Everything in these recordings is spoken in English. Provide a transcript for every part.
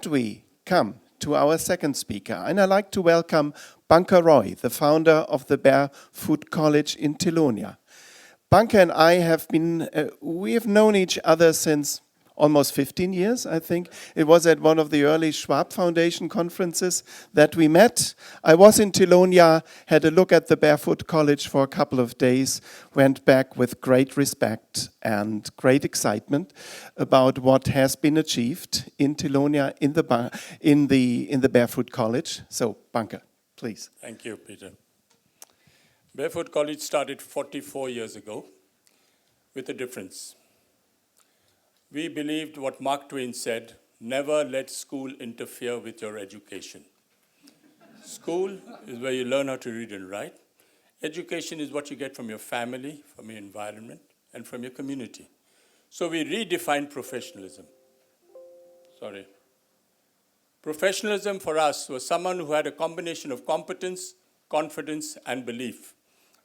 we come to our second speaker, and I'd like to welcome Bunker Roy, the founder of the Barefoot College in Telonia. Bunker and I have we have known each other since almost 15 years, I think. It was at one of the early Schwab Foundation conferences that we met. I was in Telonia, had a look at the Barefoot College for a couple of days, went back with great respect and great excitement about what has been achieved in Telonia in the Barefoot College. So, Bunker, please. Thank you, Peter. Barefoot College started 44 years ago with a difference. We believed what Mark Twain said, never let school interfere with your education. School is where you learn how to read and write. Education is what you get from your family, from your environment, and from your community. So we redefined professionalism. Professionalism for us was someone who had a combination of competence, confidence, and belief.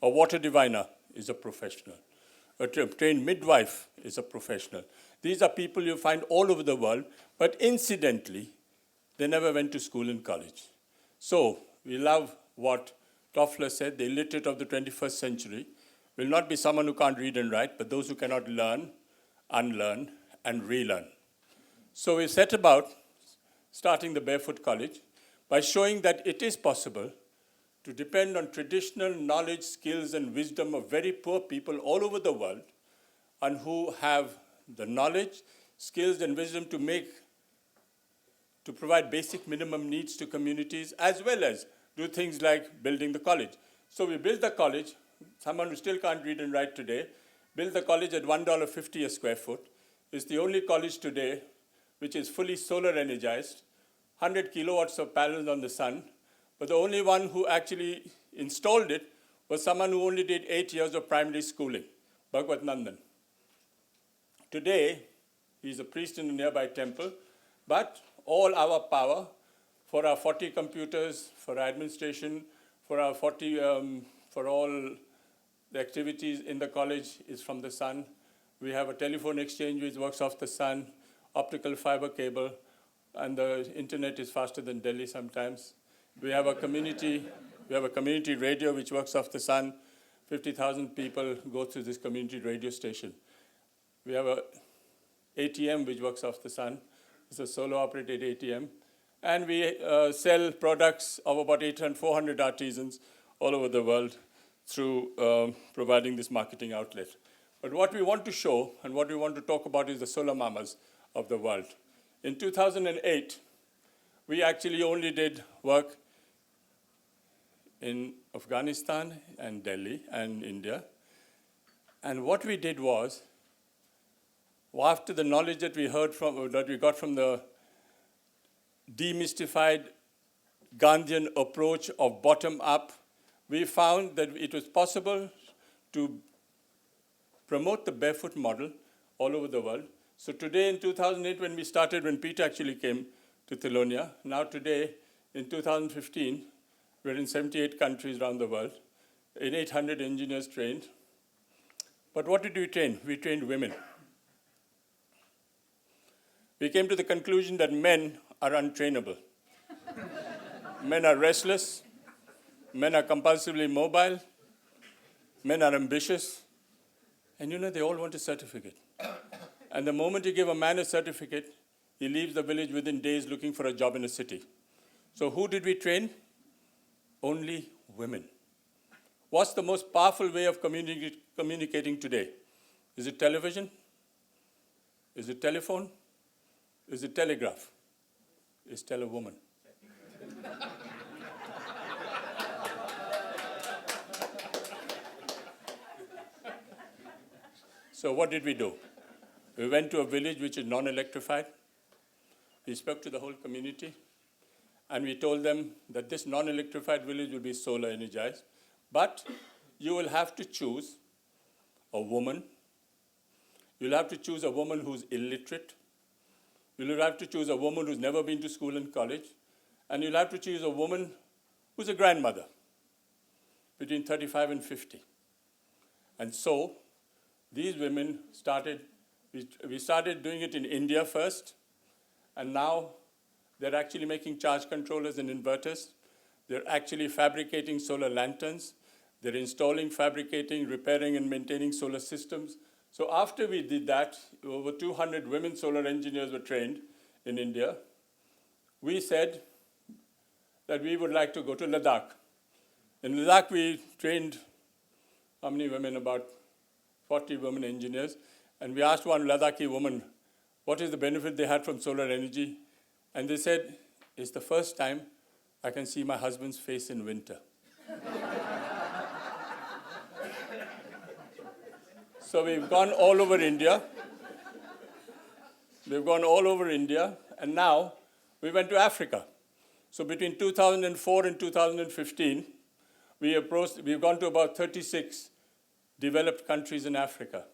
A water diviner is a professional. A trained midwife is a professional. These are people you find all over the world, but incidentally, they never went to school and college. So we love what Toffler said, the illiterate of the 21st century will not be someone who can't read and write, but those who cannot learn, unlearn, and relearn. So we set about starting the Barefoot College by showing that it is possible to depend on traditional knowledge, skills, and wisdom of very poor people all over the world, and who have the knowledge, skills, and wisdom to provide basic minimum needs to communities, as well as do things like building the college. So we built the college. Someone who still can't read and write today built the college at $1.50 a square foot. It's the only college today which is fully solar energized, 100 kilowatts of panels on the sun, but the only one who actually installed it was someone who only did 8 years of primary schooling, Bhagwat Nandan. Today, he's a priest in a nearby temple, but all our power for our 40 computers, for our administration, for our for all the activities in the college is from the sun. We have a telephone exchange which works off the sun, optical fiber cable, and the internet is faster than Delhi sometimes. We have a community radio which works off the sun. 50,000 people go through this community radio station. We have a ATM which works off the sun. It's a solar-operated ATM. And we sell products of about 400 artisans all over the world through providing this marketing outlet. But what we want to show and what we want to talk about is the solar mamas of the world. In 2008, we actually only did work in Afghanistan and Delhi and India. And what we did was, after the knowledge that we got from the demystified Gandhian approach of bottom-up, we found that it was possible to promote the barefoot model all over the world. So today in 2008, when we started, when Peter actually came to Telonia, now today in 2015, we're in 78 countries around the world, in 800 engineers trained. But what did we train? We trained women. We came to the conclusion that men are untrainable. Men are restless. Men are compulsively mobile. Men are ambitious. And they all want a certificate. And the moment you give a man a certificate, he leaves the village within days looking for a job in a city. So who did we train? Only women. What's the most powerful way of communicating today? Is it television? Is it telephone? Is it telegraph? Is tell a woman. So what did we do? We went to a village which is non-electrified. We spoke to the whole community. And we told them that this non-electrified village will be solar energized. But you will have to choose a woman. You'll have to choose a woman who's illiterate. You'll have to choose a woman who's never been to school and college. And you'll have to choose a woman who's a grandmother, between 35 and 50. And so these women we started doing it in India first. And now They're actually making charge controllers and inverters. They're actually fabricating solar lanterns. They're installing, fabricating, repairing, and maintaining solar systems. So after we did that, over 200 women solar engineers were trained in India. We said that we would like to go to Ladakh. In Ladakh, we trained, how many women? About 40 women engineers. And we asked one Ladakhi woman, what is the benefit they had from solar energy? And they said, it's the first time I can see my husband's face in winter. So we've gone all over India. We've gone all over India, and now we went to Africa. So between 2004 and 2015, we've gone to about 36 developed countries in Africa.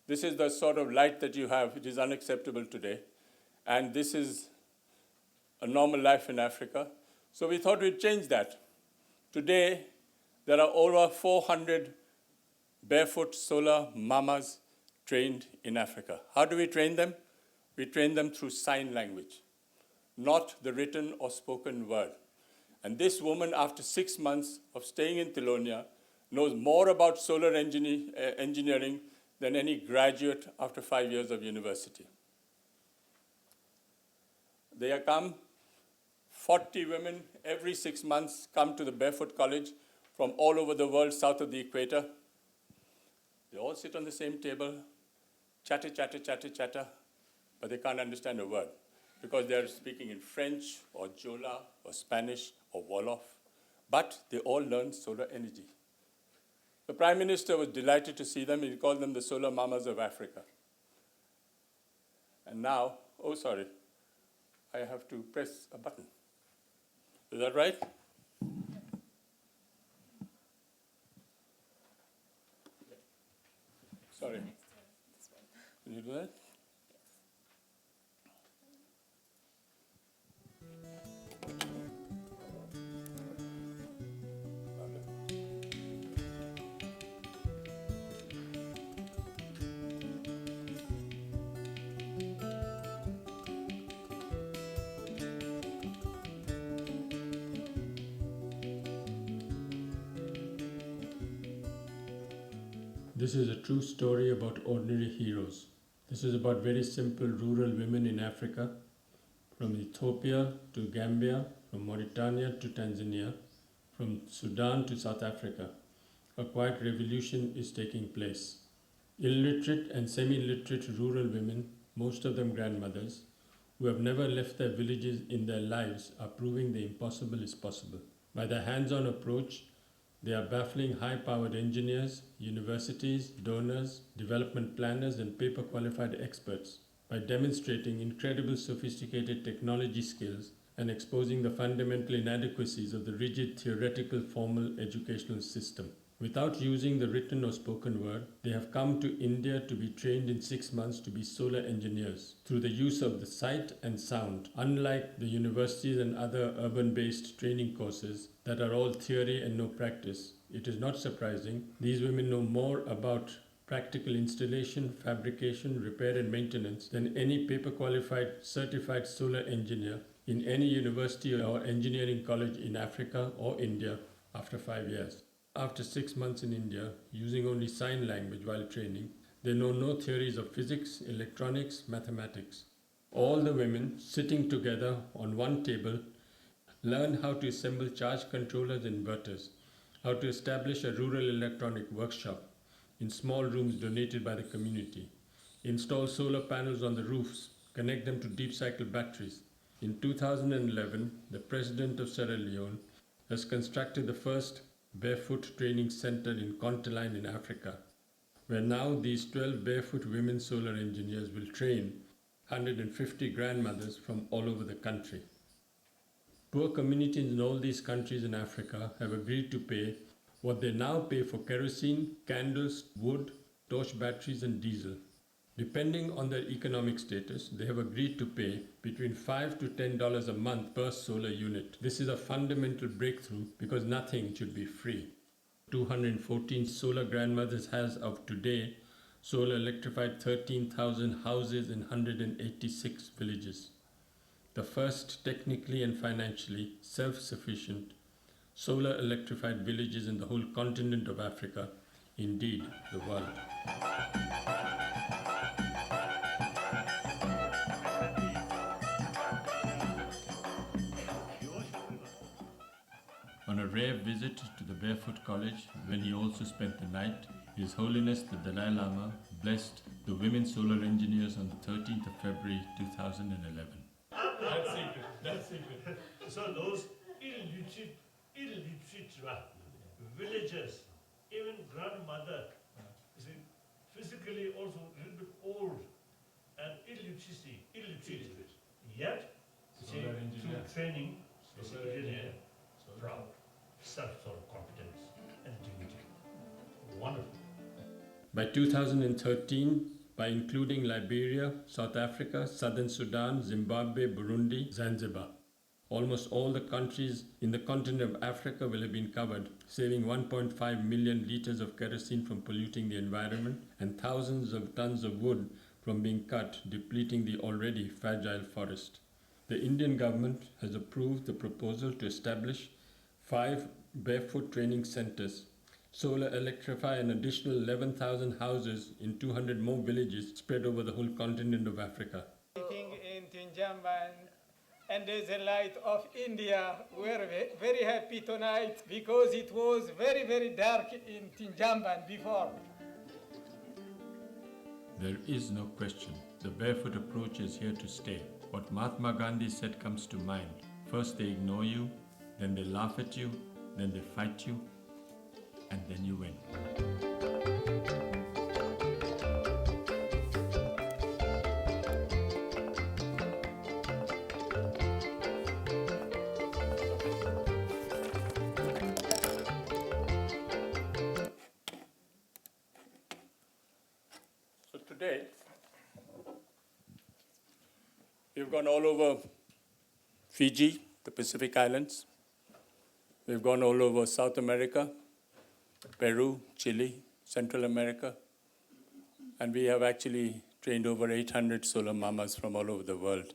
This is the sort of light that you have. It is unacceptable today. And this is a normal life in Africa. So we thought we'd change that. Today, there are over 400 barefoot solar mamas trained in Africa. How do we train them? We train them through sign language, not the written or spoken word. And this woman, after 6 months of staying in Thilonia, knows more about solar engineering than any graduate after 5 years of university. They have come, 40 women every 6 months come to the Barefoot College from all over the world south of the equator. They all sit on the same table, chatter, chatter, chatter, chatter, but they can't understand a word because they're speaking in French or Jola or Spanish or Wolof, but they all learn solar energy. The Prime Minister was delighted to see them. He called them the Solar Mamas of Africa. And now, oh sorry, I have to press a button. Is that right? Sorry. Can you do that? This is a true story about ordinary heroes. This is about very simple rural women in Africa, from Ethiopia to Gambia, from Mauritania to Tanzania, from Sudan to South Africa. A quiet revolution is taking place. Illiterate and semi-literate rural women, most of them grandmothers, who have never left their villages in their lives, are proving the impossible is possible. By their hands-on approach, they are baffling high-powered engineers, universities, donors, development planners, and paper-qualified experts by demonstrating incredible sophisticated technology skills and exposing the fundamental inadequacies of the rigid theoretical formal educational system. Without using the written or spoken word, they have come to India to be trained in 6 months to be solar engineers through the use of the sight and sound, unlike the universities and other urban-based training courses that are all theory and no practice. It is not surprising. These women know more about practical installation, fabrication, repair and maintenance than any paper-qualified certified solar engineer in any university or engineering college in Africa or India after 5 years. After 6 months in India, using only sign language while training, they know no theories of physics, electronics, mathematics. All the women sitting together on one table learn how to assemble charge controllers and inverters, how to establish a rural electronic workshop in small rooms donated by the community, install solar panels on the roofs, connect them to deep cycle batteries. In 2011, the President of Sierra Leone has constructed the first barefoot training center in Contaline in Africa, where now these 12 barefoot women solar engineers will train 150 grandmothers from all over the country. Poor communities in all these countries in Africa have agreed to pay what they now pay for kerosene, candles, wood, torch batteries and diesel. Depending on their economic status, they have agreed to pay between $5 to $10 a month per solar unit. This is a fundamental breakthrough because nothing should be free. 214 solar grandmothers has of today solar electrified 13,000 houses in 186 villages. the first technically and financially self-sufficient solar electrified villages in the whole continent of Africa, indeed the world. On a rare visit to the Barefoot College, when he also spent the night, His Holiness the Dalai Lama blessed the women solar engineers on the 13th of February 2011. That's secret. So those illiterate villagers, even grandmother, you see, physically also a little bit old and illiterate. Yet, you see, through training, proud, self-confidence and dignity. Wonderful. By 2013, by including Liberia, South Africa, Southern Sudan, Zimbabwe, Burundi, Zanzibar, almost all the countries in the continent of Africa will have been covered, saving 1.5 million liters of kerosene from polluting the environment and thousands of tons of wood from being cut, depleting the already fragile forest. The Indian government has approved the proposal to establish 5 barefoot training centers, solar electrify an additional 11,000 houses in 200 more villages spread over the whole continent of Africa. Speaking in Tinjamban and the light of India, we're very happy tonight because it was very, very dark in Tinjamban before. There is no question. The barefoot approach is here to stay. What Mahatma Gandhi said comes to mind. First they ignore you, then they laugh at you, then they fight you, and then you win. So today, we've gone all over Fiji, the Pacific Islands. We've gone all over South America, Peru, Chile, Central America, and we have actually trained over 800 solar mamas from all over the world.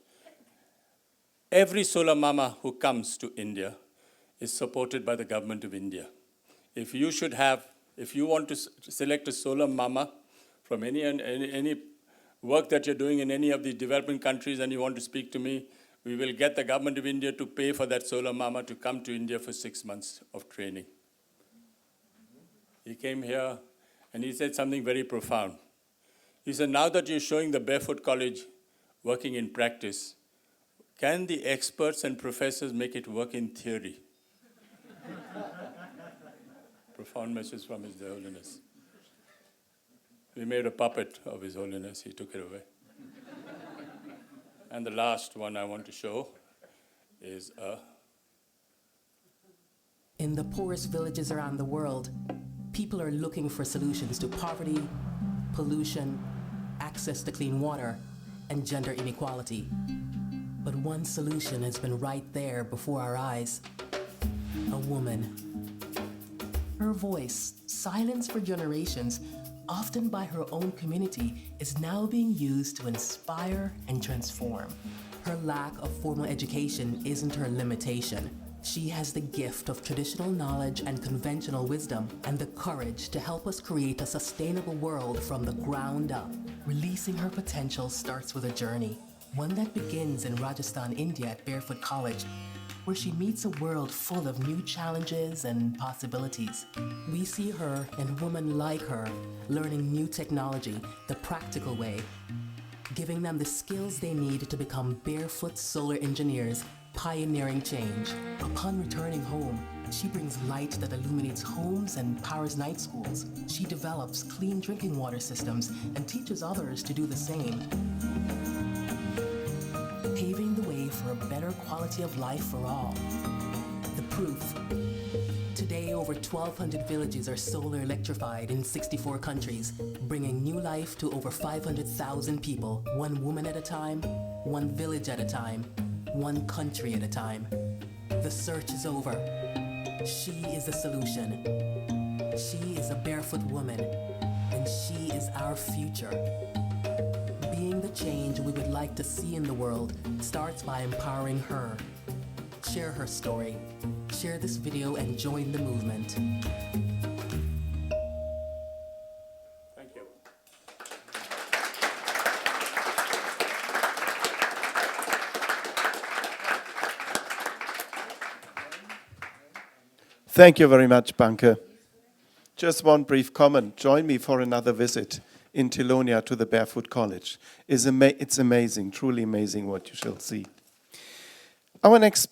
Every solar mama who comes to India is supported by the government of India. If you want to select a solar mama from any work that you're doing in any of the developing countries and you want to speak to me, we will get the government of India to pay for that solar mama to come to India for 6 months of training. He came here and he said something very profound. He said, now that you're showing the Barefoot College working in practice, can the experts and professors make it work in theory? Profound message from His Holiness. We made a puppet of His Holiness. He took it away. And the last one I want to show is In the poorest villages around the world, people are looking for solutions to poverty, pollution, access to clean water, and gender inequality. But one solution has been right there before our eyes: a woman. Her voice, silenced for generations, often by her own community, is now being used to inspire and transform. Her lack of formal education isn't her limitation. She has the gift of traditional knowledge and conventional wisdom, and the courage to help us create a sustainable world from the ground up. Releasing her potential starts with a journey, one that begins in Rajasthan, India at Barefoot College, where she meets a world full of new challenges and possibilities. We see her and women like her learning new technology the practical way, giving them the skills they need to become barefoot solar engineers, pioneering change. Upon returning home, she brings light that illuminates homes and powers night schools. She develops clean drinking water systems and teaches others to do the same, paving the way for a better quality of life for all. The proof. Today, over 1,200 villages are solar electrified in 64 countries, bringing new life to over 500,000 people, one woman at a time, one village at a time, one country at a time. The search is over. She is the solution. She is a barefoot woman, and she is our future. Being the change we would like to see in the world starts by empowering her. Share her story. Share this video and join the movement. Thank you. Thank you very much, Banke. Just one brief comment. Join me for another visit in Tilonia to the Barefoot College. It's amazing, truly amazing what you shall see. Our next